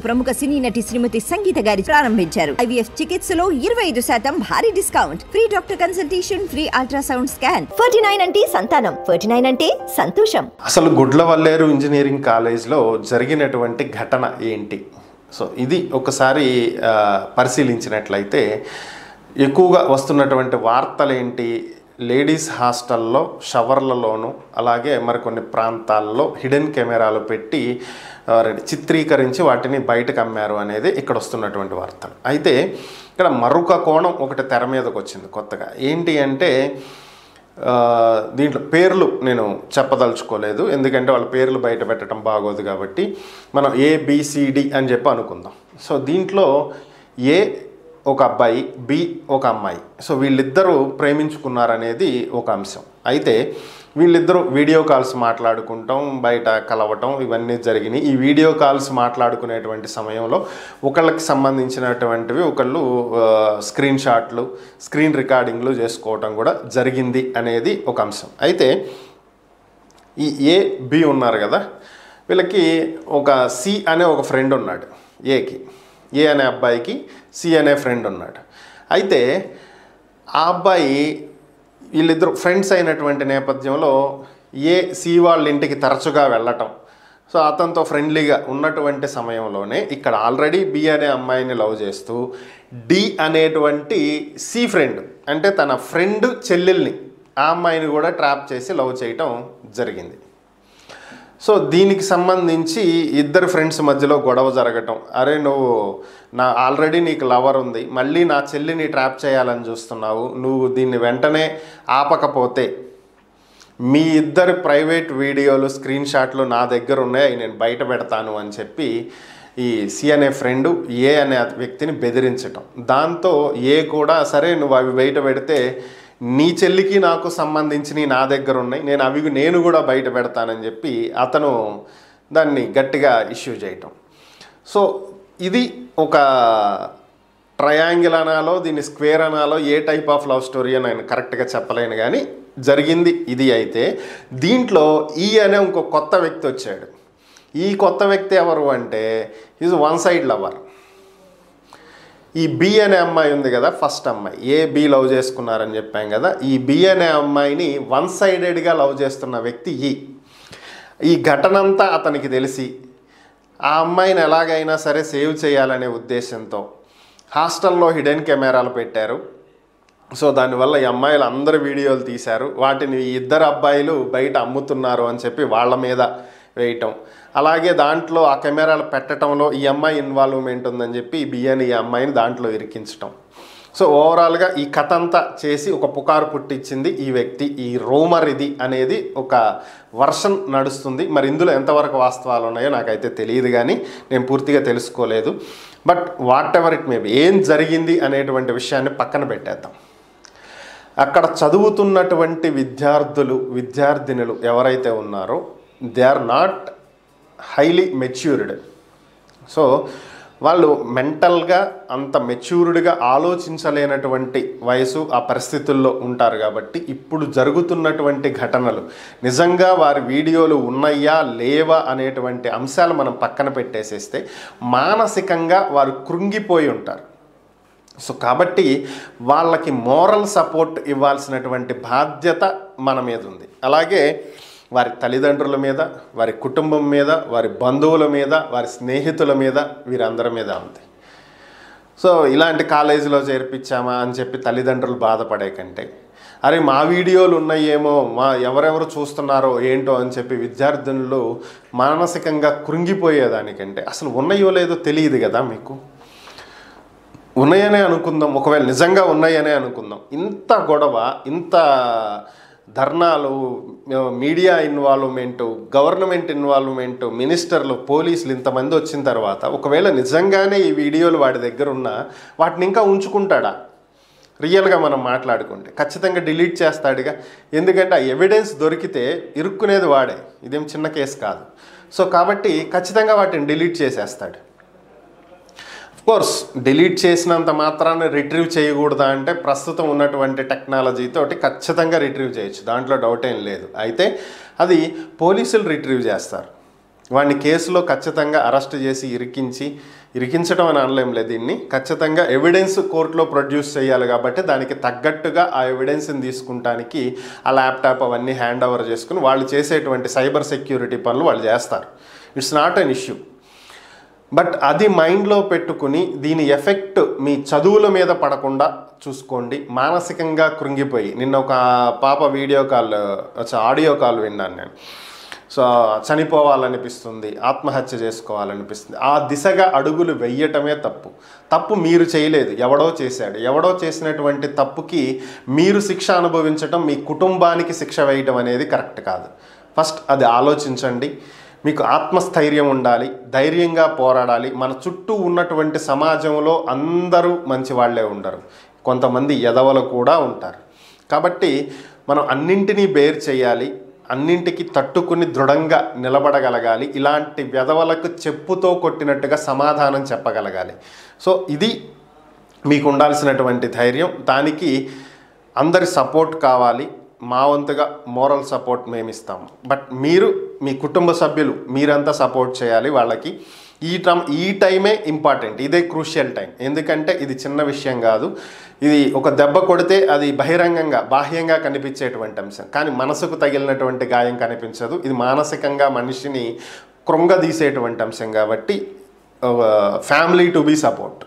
ప్రముఖ సినీ నటి శ్రీమతి సంగీత గారి ప్రారంభించారు. IVF చికిత్సలో 25% భారీ discount, free doctor consultation, free ultrasound scan. 49 అంటే సంతానం, 49 అంటే సంతోషం. అసలు గుడ్లవల్లేరు ఇంజనీరింగ్ కాలేజ్లో జరిగినటువంటి ఘటన ఏంటి? సో ఇది ఒకసారి పరిశీలించినట్లయితే ఎక్కువగా వస్తున్నటువంటి వార్తలు ఏంటి? లేడీస్ హాస్టల్లో షవర్లలోను అలాగే మరికొన్ని ప్రాంతాల్లో హిడెన్ కెమెరాలు పెట్టి చిత్రీకరించి వాటిని బయటకు అమ్మారు అనేది ఇక్కడ వస్తున్నటువంటి వార్తలు. అయితే ఇక్కడ మరొక కోణం ఒకటి తెర మీదకి వచ్చింది కొత్తగా. ఏంటి అంటే దీంట్లో పేర్లు నేను చెప్పదలుచుకోలేదు, ఎందుకంటే వాళ్ళ పేర్లు బయట పెట్టడం బాగోదు కాబట్టి మనం ABCD అని చెప్పి అనుకుందాం. సో దీంట్లో ఏ ఒక అబ్బాయి, బి ఒక అమ్మాయి. సో వీళ్ళిద్దరూ ప్రేమించుకున్నారనేది ఒక అంశం. అయితే వీళ్ళిద్దరూ వీడియో కాల్స్ మాట్లాడుకుంటాం, బయట కలవటం ఇవన్నీ జరిగినాయి. ఈ వీడియో కాల్స్ మాట్లాడుకునేటువంటి సమయంలో ఒకళ్ళకి సంబంధించినటువంటివి ఒకళ్ళు స్క్రీన్ షాట్లు, స్క్రీన్ రికార్డింగ్లు చేసుకోవటం కూడా జరిగింది అనేది ఒక అంశం. అయితే ఈ ఏ బి ఉన్నారు కదా, వీళ్ళకి ఒక సి అనే ఒక ఫ్రెండ్ ఉన్నాడు. ఏ అనే అబ్బాయికి సి అనే ఫ్రెండ్ ఉన్నాడు. అయితే ఆ అబ్బాయి వీళ్ళిద్దరు ఫ్రెండ్స్ అయినటువంటి నేపథ్యంలో సి వాళ్ళ ఇంటికి తరచుగా వెళ్ళటం, సో అతనితో ఫ్రెండ్లీగా ఉన్నటువంటి సమయంలోనే ఇక్కడ ఆల్రెడీ బి అనే అమ్మాయిని లవ్ చేస్తూ డి అనేటువంటి సి ఫ్రెండ్ అంటే తన ఫ్రెండ్ చెల్లెల్ని ఆ అమ్మాయిని కూడా ట్రాప్ చేసి లవ్ చేయటం జరిగింది. సో దీనికి సంబంధించి ఇద్దరు ఫ్రెండ్స్ మధ్యలో గొడవ జరగటం, అరే నువ్వు ఆల్రెడీ నీకు లవర్ ఉంది, మళ్ళీ నా చెల్లిని ట్రాప్ చేయాలని చూస్తున్నావు, నువ్వు దీన్ని వెంటనే ఆపకపోతే మీ ఇద్దరు ప్రైవేట్ వీడియోలు, స్క్రీన్ షాట్లు నా దగ్గర ఉన్నాయి, నేను బయట పెడతాను అని చెప్పి ఈ సి అనే ఫ్రెండు ఏ అనే వ్యక్తిని బెదిరించటం. దాంతో ఏ కూడా సరే నువ్వు అవి బయట పెడితే నీ చెల్లికి నాకు సంబంధించి నా దగ్గర ఉన్నాయి, నేను కూడా బయట పెడతానని చెప్పి అతను దాన్ని గట్టిగా ఇష్యూ చేయటం. సో ఇది ఒక ట్రయాంగిల్ అనాలో దీన్ని స్క్వేర్ అనాలో ఏ టైప్ ఆఫ్ లవ్ స్టోరీ అని నేను కరెక్ట్గా చెప్పలేను, కానీ జరిగింది ఇది. అయితే దీంట్లో ఈ అనే ఇంకో కొత్త వ్యక్తి వచ్చాడు. ఈ కొత్త వ్యక్తి ఎవరు అంటే ఈజ్ వన్ సైడ్ లవర్. ఈ బి అనే అమ్మాయి ఉంది కదా, ఫస్ట్ అమ్మాయి బి లవ్ చేసుకున్నారని చెప్పాం కదా, ఈ బి అనే అమ్మాయిని వన్ సైడెడ్గా లవ్ చేస్తున్న వ్యక్తి ఈ ఘటన అంతా అతనికి తెలిసి ఆ అమ్మాయిని ఎలాగైనా సరే సేవ్ చేయాలనే ఉద్దేశంతో హాస్టల్లో హిడెన్ కెమెరాలు పెట్టారు. సో దానివల్ల ఈ అమ్మాయిలు అందరు వీడియోలు తీశారు, వాటిని ఇద్దరు అబ్బాయిలు బయట అమ్ముతున్నారు అని చెప్పి వాళ్ళ మీద వేయటం, అలాగే దాంట్లో ఆ కెమెరాలు పెట్టడంలో ఈ అమ్మాయి ఇన్వాల్వ్మెంట్ ఉందని చెప్పి ఈ అమ్మాయిని దాంట్లో ఇరికించటం. సో ఓవరాల్గా ఈ కథ అంతా చేసి ఒక పుకారు పుట్టించింది ఈ వ్యక్తి. ఈ రూమర్ ఇది అనేది ఒక వర్షన్ నడుస్తుంది. మరి ఇందులో ఎంతవరకు వాస్తవాలు ఉన్నాయో నాకైతే తెలియదు, కానీ నేను పూర్తిగా తెలుసుకోలేదు. But whatever it maybe, ఏం జరిగింది అనేటువంటి విషయాన్ని పక్కన పెట్టేద్దాం. అక్కడ చదువుతున్నటువంటి విద్యార్థినులు ఎవరైతే ఉన్నారో they are not highly matured. So వాళ్ళు మెంటల్గా అంత మెచ్యూర్డ్గా ఆలోచించలేనటువంటి వయసు, ఆ పరిస్థితుల్లో ఉంటారు. కాబట్టి ఇప్పుడు జరుగుతున్నటువంటి ఘటనలు నిజంగా వారి వీడియోలు ఉన్నాయా లేవా అనేటువంటి అంశాలు మనం పక్కన పెట్టేసేస్తే మానసికంగా వారు కృంగిపోయి ఉంటారు. సో కాబట్టి వాళ్ళకి మోరల్ సపోర్ట్ ఇవ్వాల్సినటువంటి బాధ్యత మన మీద ఉంది. అలాగే వారి తల్లిదండ్రుల మీద, వారి కుటుంబం మీద, వారి బంధువుల మీద, వారి స్నేహితుల మీద, వీరందరి మీద ఉంది. సో ఇలాంటి కాలేజీలో చేర్పించామా అని చెప్పి తల్లిదండ్రులు బాధపడే కంటే, అరే మా వీడియోలు ఉన్నాయేమో, ఎవరెవరు చూస్తున్నారో ఏంటో అని చెప్పి విద్యార్థులు మానసికంగా కృంగిపోయేదానికంటే అసలు ఉన్నాయో లేదో తెలియదు కదా మీకు. ఉన్నాయనే అనుకుందాం, ఒకవేళ నిజంగా ఉన్నాయనే అనుకుందాం, ఇంత గొడవ, ఇంత ధర్నాలు, మీడియా ఇన్వాల్వ్మెంటు, గవర్నమెంట్ ఇన్వాల్వ్మెంటు, మినిస్టర్లు, పోలీసులు ఇంతమంది వచ్చిన తర్వాత ఒకవేళ నిజంగానే ఈ వీడియోలు వాడి దగ్గర ఉన్నా వాటిని ఇంకా ఉంచుకుంటాడా? రియల్గా మనం మాట్లాడుకుంటే ఖచ్చితంగా డిలీట్ చేస్తాడుగా. ఎందుకంటే ఆ ఎవిడెన్స్ దొరికితే ఇరుక్కునేది వాడే, ఇదేం చిన్న కేసు కాదు. సో కాబట్టి ఖచ్చితంగా వాటిని డిలీట్ చేసేస్తాడు. కోర్స్ డిలీట్ చేసినంత మాత్రాన్ని రిట్రీవ్ చేయకూడదా అంటే ప్రస్తుతం ఉన్నటువంటి టెక్నాలజీతోటి ఖచ్చితంగా రిట్రీవ్ చేయొచ్చు, దాంట్లో డౌట్ ఏం లేదు. అయితే అది పోలీసులు రిట్రీవ్ చేస్తారు. వాడిని కేసులో ఖచ్చితంగా అరెస్ట్ చేసి ఇరికించడం అని అనలేం లేదు, దీన్ని ఖచ్చితంగా ఎవిడెన్స్ కోర్టులో ప్రొడ్యూస్ చేయాలి. కాబట్టి దానికి తగ్గట్టుగా ఆ ఎవిడెన్స్ని తీసుకుంటానికి ఆ ల్యాప్టాప్ అవన్నీ హ్యాండ్ ఓవర్ చేసుకుని వాళ్ళు చేసేటువంటి సైబర్ సెక్యూరిటీ పనులు వాళ్ళు చేస్తారు. It's not an issue. But అది మైండ్లో పెట్టుకుని దీని ఎఫెక్ట్ మీ చదువుల మీద పడకుండా చూసుకోండి. మానసికంగా కృంగిపోయి నిన్న ఒక పాప ఆడియో కాల్ విన్నాను నేను. సో చనిపోవాలనిపిస్తుంది, ఆత్మహత్య చేసుకోవాలనిపిస్తుంది. ఆ దిశగా అడుగులు వెయ్యటమే తప్పు మీరు చేయలేదు, ఎవడో చేశాడు. ఎవడో చేసినటువంటి తప్పుకి మీరు శిక్ష అనుభవించటం, మీ కుటుంబానికి శిక్ష వేయటం అనేది కరెక్ట్ కాదు. ఫస్ట్ అది ఆలోచించండి. మీకు ఆత్మస్థైర్యం ఉండాలి, ధైర్యంగా పోరాడాలి. మన చుట్టూ ఉన్నటువంటి సమాజంలో అందరూ మంచి వాళ్ళే ఉండరు, కొంతమంది ఎదవలు కూడా ఉంటారు. కాబట్టి మనం అన్నింటినీ బేర్ చేయాలి, అన్నింటికి తట్టుకుని దృఢంగా నిలబడగలగాలి. ఇలాంటి వెధవలకు చెప్పుతో కొట్టినట్టుగా సమాధానం చెప్పగలగాలి. సో ఇది మీకు ఉండాల్సినటువంటి ధైర్యం. దానికి అందరి సపోర్ట్ కావాలి. మా వంతుగా మోరల్ సపోర్ట్ మేము ఇస్తాము. బట్ మీరు మీ కుటుంబ సభ్యులు మీరంతా సపోర్ట్ చేయాలి వాళ్ళకి. ఈ టైమే ఇంపార్టెంట్, ఇదే క్రూషియల్ టైం. ఎందుకంటే ఇది చిన్న విషయం కాదు. ఇది ఒక దెబ్బ కొడితే అది బాహ్యంగా కనిపించేటువంటి అంశం, కానీ మనసుకు తగిలినటువంటి గాయం కనిపించదు. ఇది మానసికంగా మనిషిని కృంగదీసేటువంటి అంశం. కాబట్టి ఫ్యామిలీ టు బీ సపోర్ట్.